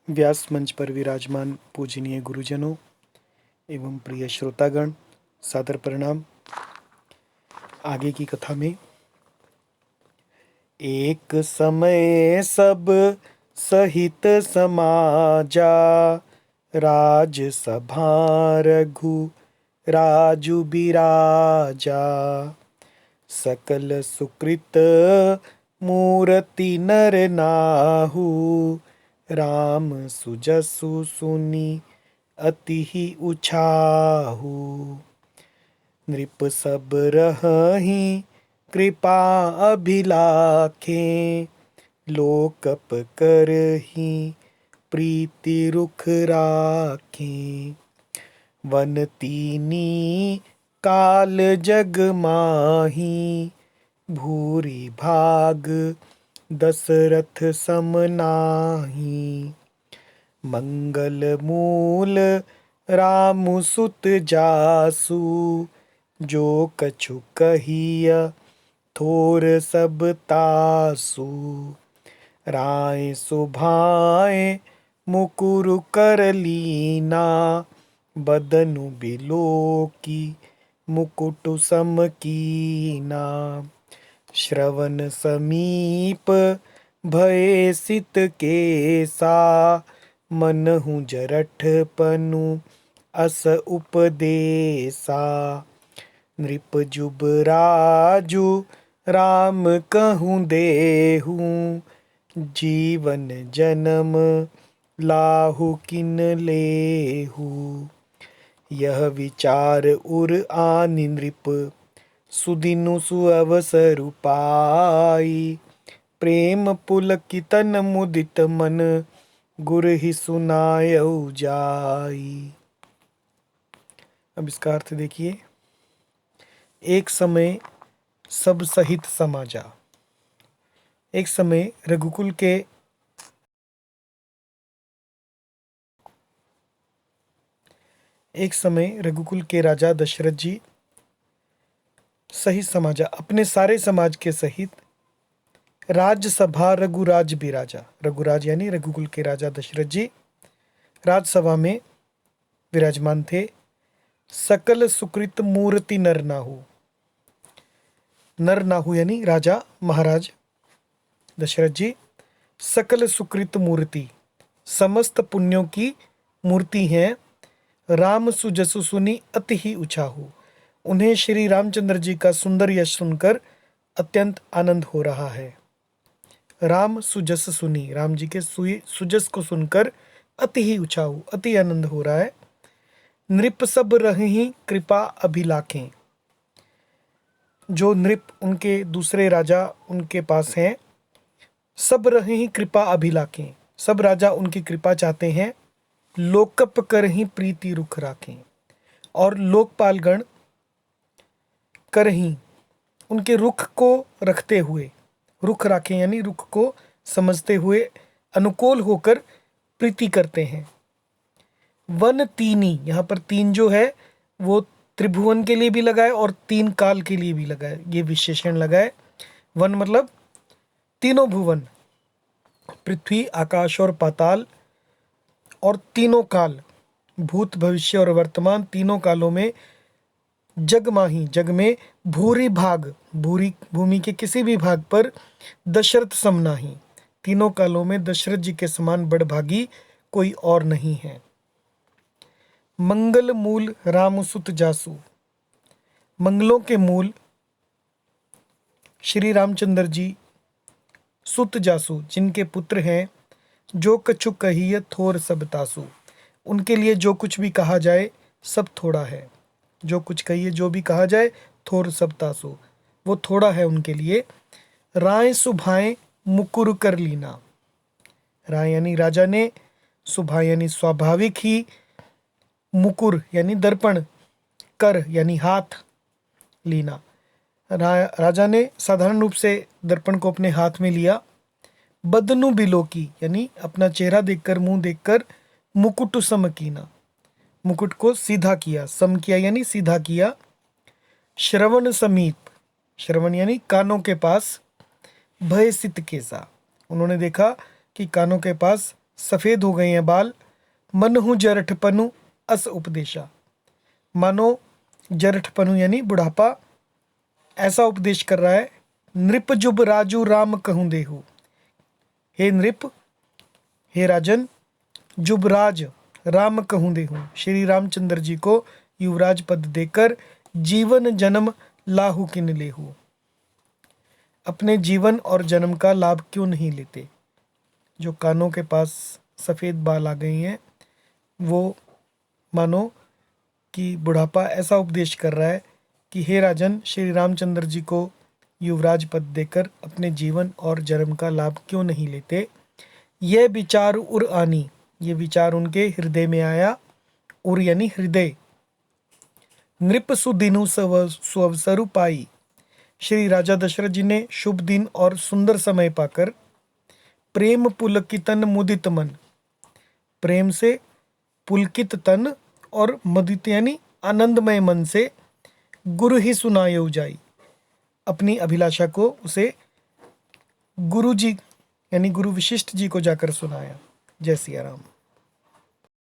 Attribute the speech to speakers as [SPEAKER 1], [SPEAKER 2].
[SPEAKER 1] व्यास मंच पर विराजमान पूजनीय गुरुजनों एवं प्रिय श्रोतागण, सादर प्रणाम। आगे की कथा में एक समय सब सहित समाजा, राज सभा रघु राजु बिराजा। सकल सुकृत मूर्ति नर नाहु, राम सुजसु सुनी अति ही उछाहु। नृप सब रहहि कृपा अभिलाखे, लोकप करहि प्रीति रुख राखे। वन तीनी काल जग माही, भूरि भाग दशरथ सम नाहि। मंगल मूल राम सुत जासु, जो कछु कहिय थोर सब तासु। राय सुभाए मुकुरु कर लीना, बदनु बिलोकी मुकुटु सम कीना। श्रवण समीप भये सित केसा, मनहु जरठ पनु अस उपदेसा। नृप जुबराजु राम कहूँ देहु, जीवन जन्म लाहु किन लेहु। यह विचार उर आनि नृप, सुदिनु सुअवसरु पाई। प्रेम पुलकितन मुदित मन, गुरहि सुनायउ जाई। अब इसका अर्थ देखिए। एक समय सब सहित समाजा। एक समय रघुकुल के राजा दशरथ जी सहित समाजा, अपने सारे समाज के सहित राजसभा रघुराज बिराजा। रघुराज यानी रघुकुल के राजा दशरथ जी राजसभा में विराजमान थे। सकल सुकृत मूर्ति नर नाहु। नर नाहु यानी राजा महाराज दशरथ जी सकल सुकृत मूर्ति, समस्त पुण्यों की मूर्ति हैं। राम सुजसु सुनी अति ही उछाहु। उन्हें श्री रामचंद्र जी का सुंदर यश सुनकर अत्यंत आनंद हो रहा है। राम सुजस सुनी, राम जी के सुजस को सुनकर अति ही उछाहु, अति आनंद हो रहा है। नृप सब रहहि कृपा अभिलाखें। जो नृप उनके दूसरे राजा उनके पास हैं, सब रहहि कृपा अभिलाखें, सब राजा उनकी कृपा चाहते हैं। लोकप करहि प्रीति रुख राखें, और लोकपालगण करहि उनके रुख को रखते हुए, रुख राखें यानी रुख को समझते हुए अनुकूल होकर प्रीति करते हैं। वन तीनी, यहाँ पर तीन जो है वो त्रिभुवन के लिए भी लगाए और तीन काल के लिए भी लगाए, ये विशेषण लगाए। वन मतलब तीनों भुवन, पृथ्वी आकाश और पाताल, और तीनों काल भूत भविष्य और वर्तमान, तीनों कालों में जग माही, जग में भूरि भाग, भूरि भूमि के किसी भी भाग पर दशरथ सम नाहि। तीनों कालों में दशरथ जी के समान बड़भागी कोई और नहीं है। मंगल मूल राम सुत जासु। मंगलों के मूल श्री रामचंद्र जी सुत जासु, जिनके पुत्र हैं। जो कछु कहिय थोर सब तासु। उनके लिए जो कुछ भी कहा जाए सब थोड़ा है। जो कुछ कहिए, जो भी कहा जाए, थोर सब तासु, वो थोड़ा है उनके लिए। राय सुभाए मुकुर कर लीना। राय यानी राजा ने, सुभा यानी स्वाभाविक ही, मुकुर यानी दर्पण, कर यानी हाथ, लीना राजा ने साधारण रूप से दर्पण को अपने हाथ में लिया। बदनु बिलोकी यानी अपना चेहरा देखकर, मुंह देखकर, मुकुटु सम कीना, मुकुट को सीधा किया, सम किया यानी सीधा किया। श्रवण समीप, श्रवण यानी कानों के पास, भय सित केसा, उन्होंने देखा कि कानों के पास सफ़ेद हो गए हैं बाल, मनहु जरठपनु अस उपदेशा। मानो जरठपनु यानी बुढ़ापा ऐसा उपदेश कर रहा है, नृप जुब राजू राम कहूँ देहु। हे नृप, हे राजन, जुबराज राम कहूँ देहु, श्री रामचंद्र जी को युवराज पद देकर जीवन जन्म लाहू किन लेहू। अपने जीवन और जन्म का लाभ क्यों नहीं लेते। जो कानों के पास सफ़ेद बाल आ गई हैं, वो मानो कि बुढ़ापा ऐसा उपदेश कर रहा है कि हे राजन, श्री रामचंद्र जी को युवराज पद देकर अपने जीवन और जन्म का लाभ क्यों नहीं लेते। यह विचार उर आनी, ये विचार उनके हृदय में आया। उर यानी हृदय। नृप सुदिनु सुअवसरु पाई, श्री राजा दशरथ जी ने शुभ दिन और सुंदर समय पाकर प्रेम पुलकितन मुदित मन, प्रेम से पुलकित तन और मुदित यानी आनंदमय मन से गुरु ही सुनायो जाई, अपनी अभिलाषा को उसे गुरु जी यानी गुरु वशिष्ठ जी को जाकर सुनाया। जय सिया राम।